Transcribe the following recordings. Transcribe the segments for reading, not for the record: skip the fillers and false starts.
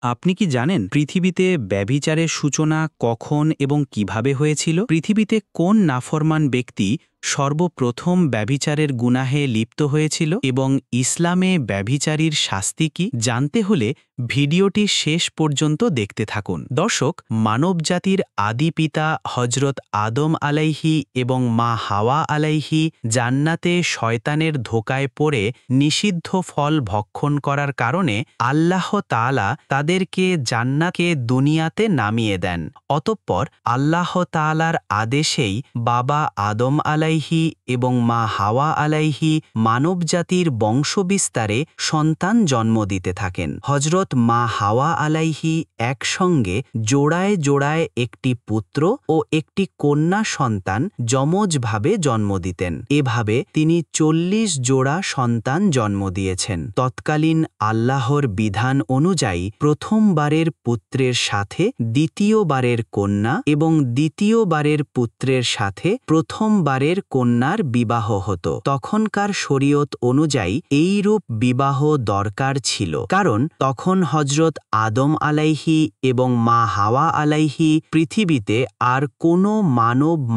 আপনি কি জানেন পৃথিবীতে ব্যভিচারের সূচনা কখন এবং কিভাবে হয়েছিল? পৃথিবীতে কোন নাফরমান ব্যক্তি সর্বপ্রথম ব্যভিচারের গুনাহে লিপ্ত হয়েছিল এবং ইসলামে ব্যভিচারীর শাস্তি কি? জানতে হলে ভিডিওটি শেষ পর্যন্ত দেখতে থাকুন। দর্শক, মানবজাতির আদি পিতা হজরত আদম আলাইহি এবং মা হাওয়া আলাইহি জান্নাতে শয়তানের ধোকায় পড়ে নিষিদ্ধ ফল ভক্ষণ করার কারণে আল্লাহ তাআলা তাদেরকে জান্নাতে দুনিয়াতে নামিয়ে দেন। অতঃপর আল্লাহ তাআলার আদেশেই বাবা আদম আলাইহি এবং মা হাওয়া আলাইহি মানবজাতির বংশবিস্তারে সন্তান জন্ম দিতে থাকেন। হজরত মা হাওয়া আলাইহি একসঙ্গে জোড়ায় জোড়ায় একটি পুত্র ও একটি কন্যা সন্তান যমজভাবে জন্ম দিতেন। এভাবে তিনি 40 জোড়া সন্তান জন্ম দিয়েছেন। তৎকালীন আল্লাহর বিধান অনুযায়ী প্রথমবারের পুত্রের সাথে দ্বিতীয়বারের কন্যা এবং দ্বিতীয়বারের পুত্রের সাথে প্রথমবারের কন্যার বিবাহ হতো। তখনকার শরীয়ত অনুযায়ী এইরূপ বিবাহ দরকার ছিল, কারণ তখন হজরত আদম আলাইহি এবং মা হাওয়া আলাইহি পৃথিবীতে আর কোনো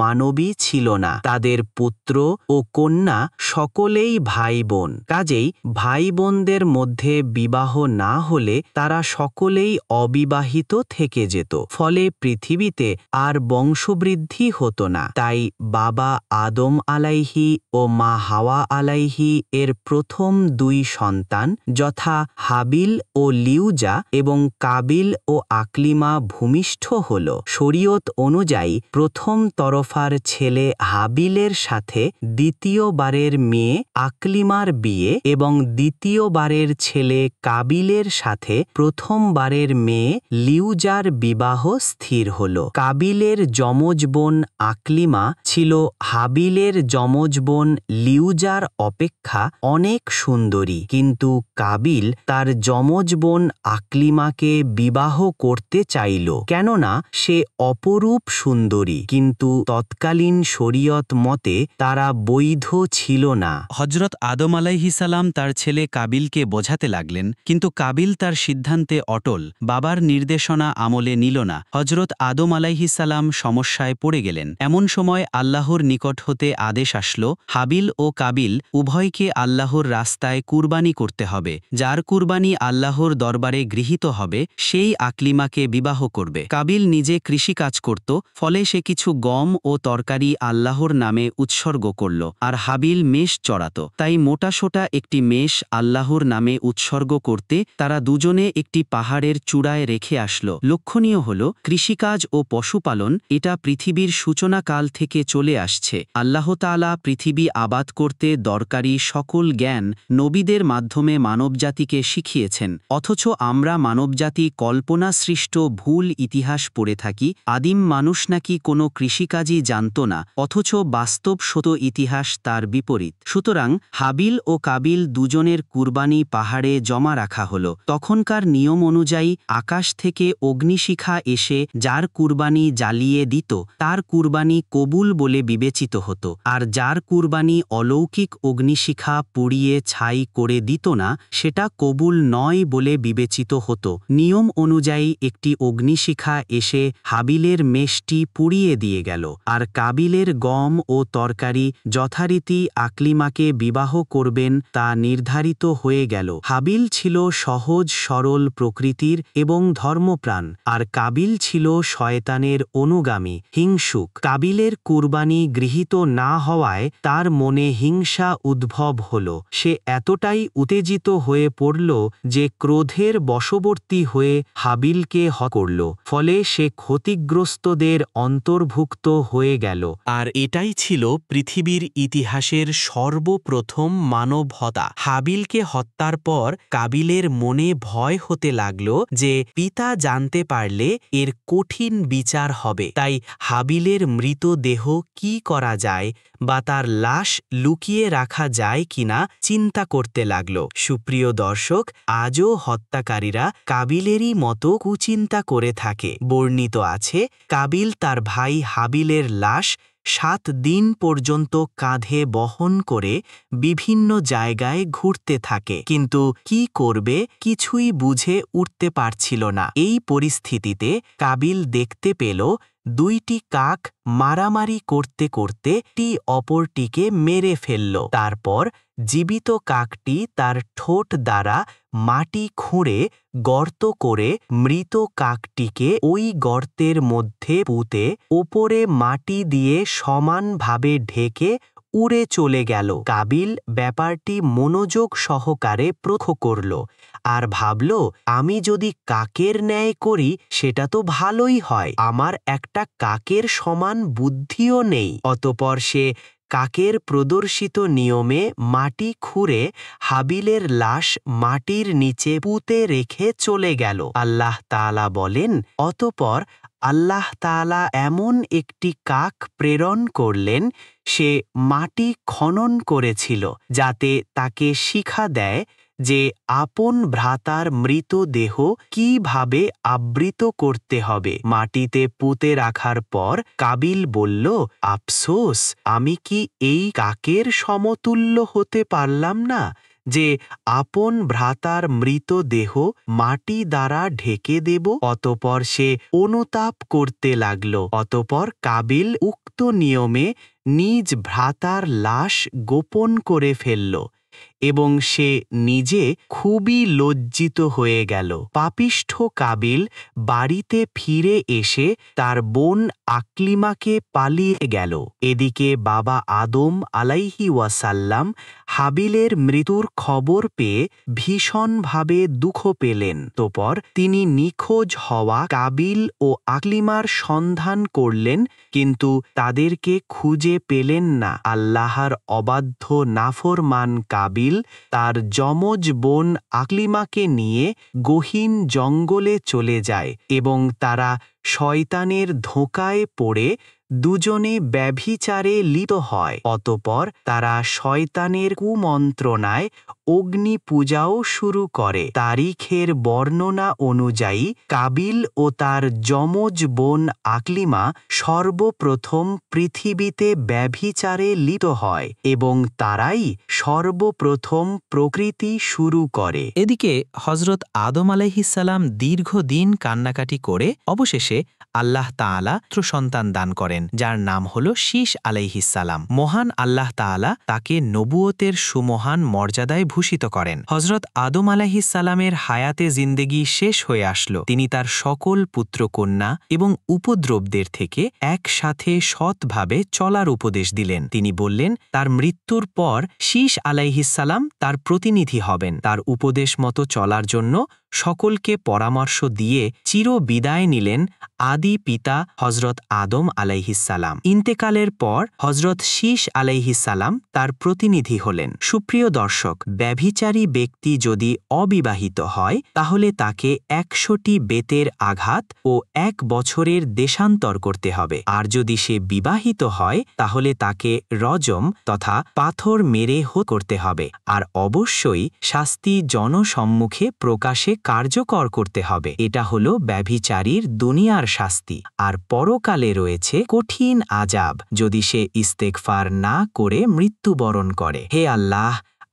মানবী ছিল না। তাদের পুত্র ও কন্যা সকলেই ভাই বোন। কাজেই ভাই বোনদের মধ্যে বিবাহ না হলে তারা সকলেই অবিবাহিত থেকে যেত। ফলে পৃথিবীতে আর বংশবৃদ্ধি হতো না। তাই বাবা আদম আলাইহি ও মা হাওয়া আলাইহি এর প্রথম 2 সন্তান যথা হাবিল ও লিউজা এবং কাবিল ও আকলিমা ভূমিষ্ঠ হল। শরীয়ত অনুযায়ী প্রথম তরফার ছেলে হাবিলের সাথে দ্বিতীয়বারের মেয়ে আকলিমার বিয়ে এবং দ্বিতীয়বারের ছেলে কাবিলের সাথে প্রথমবারের মেয়ে লিউজার বিবাহ স্থির হল। কাবিলের যমজ বোন আকলিমা ছিল হাবিলের যমজ বোন লিউজার অপেক্ষা অনেক সুন্দরী, কিন্তু কাবিল তার যমজ বোন আকলিমাকে বিবাহ করতে চাইল, কেননা সে অপরূপ সুন্দরী, কিন্তু তৎকালীন শরীয়ত মতে তারা বৈধ ছিল না। হজরত আদম আলাইহিসালাম তার ছেলে কাবিলকে বোঝাতে লাগলেন, কিন্তু কাবিল তার সিদ্ধান্তে অটল, বাবার নির্দেশনা আমলে নিল না। হজরত আদম আলাইহিসালাম সমস্যায় পড়ে গেলেন। এমন সময় আল্লাহর নিকট হতে আদেশ আসলো, হাবিল ও কাবিল উভয়কে আল্লাহর রাস্তায় কুরবানি করতে হবে। যার কুরবানি আল্লাহর দরবারে গৃহীত হবে সেই আকলিমাকে বিবাহ করবে। কাবিল নিজে কৃষিকাজ করত, ফলে সে কিছু গম ও তরকারি আল্লাহর নামে উৎসর্গ করল, আর হাবিল মেষ চড়াত। তাই মোটাসোটা একটি মেষ আল্লাহর নামে উৎসর্গ করতে তারা দুজনে একটি পাহাড়ের চূড়ায় রেখে আসলো। লক্ষণীয় হল, কৃষিকাজ ও পশুপালন এটা পৃথিবীর সূচনাকাল থেকে চলে আসছে। আল্লাহ তাআলা পৃথিবী আবাদ করতে দরকারি সকল জ্ঞান নবীদের মাধ্যমে মানবজাতিকে শিখিয়েছেন, অথচ আমরা মানবজাতি কল্পনা সৃষ্ট ভুল ইতিহাস পড়ে থাকি। আদিম মানুষ নাকি কোনো কৃষিকাজই জানত না, অথচ বাস্তব সত ইতিহাস তার বিপরীত। সুতরাং হাবিল ও কাবিল দুজনের কুরবানি পাহাড়ে জমা রাখা হল। তখনকার নিয়ম অনুযায়ী আকাশ থেকে অগ্নিশিখা এসে যার কুরবানি জ্বালিয়ে দিত তার কুরবানি কবুল বলে বিবেচিত হতো, আর যার কুরবানি অলৌকিক অগ্নিশিখা পুড়িয়ে ছাই করে দিত না সেটা কবুল নয় বলে বিবেচিত হতো। নিয়ম অনুযায়ী একটি অগ্নিশিখা এসে হাবিলের মেষটি পুড়িয়ে দিয়ে গেল, আর কাবিলের গম ও তরকারি যথারীতি আকলিমাকে বিবাহ করবেন তা নির্ধারিত হয়ে গেল। হাবিল ছিল সহজ সরল প্রকৃতির এবং ধর্মপ্রাণ, আর কাবিল ছিল শয়তানের অনুগামী, হিংসুক। কাবিলের কুরবানি গৃহীত না হওয়ায় তার মনে হিংসা উদ্ভব হল। সে এতটাই উত্তেজিত হয়ে পড়ল যে ক্রোধের বশবর্তী হয়ে হাবিলকে হত্যা করল। ফলে সে ক্ষতিগ্রস্তদের অন্তর্ভুক্ত হয়ে গেল। আর এটাই ছিল পৃথিবীর ইতিহাসের সর্বপ্রথম মানব হত্যা। হাবিলকে হত্যার পর কাবিলের মনে ভয় হতে লাগল যে পিতা জানতে পারলে এর কঠিন বিচার হবে। তাই হাবিলের মৃতদেহ কি করা যায় বা তার লাশ লুকিয়ে রাখা যায় কিনা চিন্তা করতে লাগল। সুপ্রিয় দর্শক, আজও হত্যাকারীরা কাবিলেরই মতো কুচিন্তা করে থাকে। বর্ণিত আছে, কাবিল তার ভাই হাবিলের লাশ 7 দিন পর্যন্ত কাঁধে বহন করে বিভিন্ন জায়গায় ঘুরতে থাকে, কিন্তু কি করবে কিছুই বুঝে উঠতে পারছিল না। এই পরিস্থিতিতে কাবিল দেখতে পেল 2টি কাক মারামারি করতে করতে টি অপরটিকে মেরে ফেলল। তারপর জীবিত কাকটি তার ঠোঁট দ্বারা মাটি খুঁড়ে গর্ত করে মৃত কাকটিকে ওই গর্তের মধ্যে পুঁতে ওপরে মাটি দিয়ে সমানভাবে ঢেকে উড়ে চলে গেল। কাবিল ব্যাপারটি মনোযোগ সহকারে প্রত্যক্ষ করল আর ভাবল, আমি যদি কাকের ন্যায় করি সেটা তো ভালোই হয়, আমার একটা কাকের সমান বুদ্ধিও নেই। অতঃপর সে কাকের প্রদর্শিত নিয়মে মাটি খুঁড়ে হাবিলের লাশ মাটির নিচে পুঁতে রেখে চলে গেল। আল্লাহ তাআলা বলেন, অতঃপর আল্লাহ তাআলা এমন একটি কাক প্রেরণ করলেন, সে মাটি খনন করেছিল যাতে তাকে শিক্ষা দেয় যে আপন ভ্রাতার মৃতদেহ কিভাবে আবৃত করতে হবে। মাটিতে পুঁতে রাখার পর কাবিল বলল, আফসোস, আমি কি এই কাকের সমতুল্য হতে পারলাম না যে আপন ভ্রাতার মৃতদেহ মাটি দ্বারা ঢেকে দেব। অতঃপর সে অনুতাপ করতে লাগল। অতঃপর কাবিল উক্ত নিয়মে নিজ ভ্রাতার লাশ গোপন করে ফেলল এবং সে নিজে খুবই লজ্জিত হয়ে গেল। পাপিষ্ঠ কাবিল বাড়িতে ফিরে এসে তার বোন আকলিমাকে পালিয়ে গেল। এদিকে বাবা আদম আলাইহি ওয়াসাল্লাম হাবিলের মৃত্যুর খবর পেয়ে ভীষণভাবে দুঃখ পেলেন। তারপর তিনি নিখোঁজ হওয়া কাবিল ও আকলিমার সন্ধান করলেন, কিন্তু তাদেরকে খুঁজে পেলেন না। আল্লাহর অবাধ্য নাফরমান কাবিল তার যমজ বোন আকলিমাকে নিয়ে গহীন জঙ্গলে চলে যায় এবং তারা শয়তানের ধোঁকায় পড়ে দুজনে ব্যভিচারে লিপ্ত হয়। অতঃপর তারা শয়তানের কুমন্ত্রণায় অগ্নি পূজাও শুরু করে। তারিখের বর্ণনা অনুযায়ী কাবিল ও তার যমজ বোন আকলিমা সর্বপ্রথম পৃথিবীতে ব্যভিচারে লিপ্ত হয় এবং তারাই সর্বপ্রথম প্রকৃতি শুরু করে। এদিকে হজরত আদম আলাইহিসসালাম দীর্ঘদিন কান্নাকাটি করে অবশেষে আল্লাহ তাআলা সন্তান দান করেন, যার নাম হল শীশ আলাইহিসসালাম। মহান আল্লাহ তাআলা তাকে নবুয়তের সুমহান মর্যাদায় ভূষিত করেন। হজরত আদম আলাইহিসসালামের হায়াতে জিন্দেগি শেষ হয়ে আসলো। তিনি তার সকল পুত্রকন্যা এবং উপদ্রবদের থেকে একসাথে সৎভাবে চলার উপদেশ দিলেন। তিনি বললেন, তার মৃত্যুর পর শীশ আলাইহিসসালাম তার প্রতিনিধি হবেন। তার উপদেশ মতো চলার জন্য সকলকে পরামর্শ দিয়ে চির বিদায় নিলেন আদি পিতা হজরত আদম আলাইহিসসালাম। ইন্তেকালের পর হজরত শীশ আলাইহিসসালাম তার প্রতিনিধি হলেন। সুপ্রিয় দর্শক, ব্যভিচারী ব্যক্তি যদি অবিবাহিত হয় তাহলে তাকে 100টি বেতের আঘাত ও 1 বছরের দেশান্তর করতে হবে, আর যদি সে বিবাহিত হয় তাহলে তাকে রজম তথা পাথর মেরে করতে হবে, আর অবশ্যই শাস্তি জনসম্মুখে প্রকাশে কার্যকর করতে হবে। এটা হলো ব্যভিচারীর দুনিয়ার শাস্তি। আর পরকালে রয়েছে কঠিন আযাব যদি সে ইস্তেগফার না করে মৃত্যুবরণ করে। হে আল্লাহ,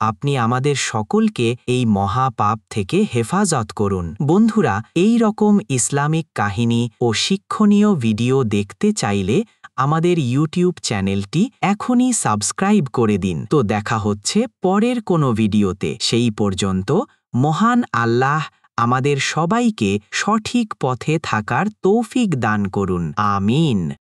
আপনি আমাদের সকলকে এই মহাপাপ থেকে হেফাজত করুন। বন্ধুরা, এই রকম ইসলামিক কাহিনী ও শিক্ষণীয় ভিডিও দেখতে চাইলে আমাদের ইউটিউব চ্যানেলটি এখনই সাবস্ক্রাইব করে দিন। তো দেখা হচ্ছে পরের কোনো ভিডিওতে। সেই পর্যন্ত মহান আল্লাহ আমাদের সবাইকে সঠিক পথে থাকার তৌফিক দান করুন। আমিন।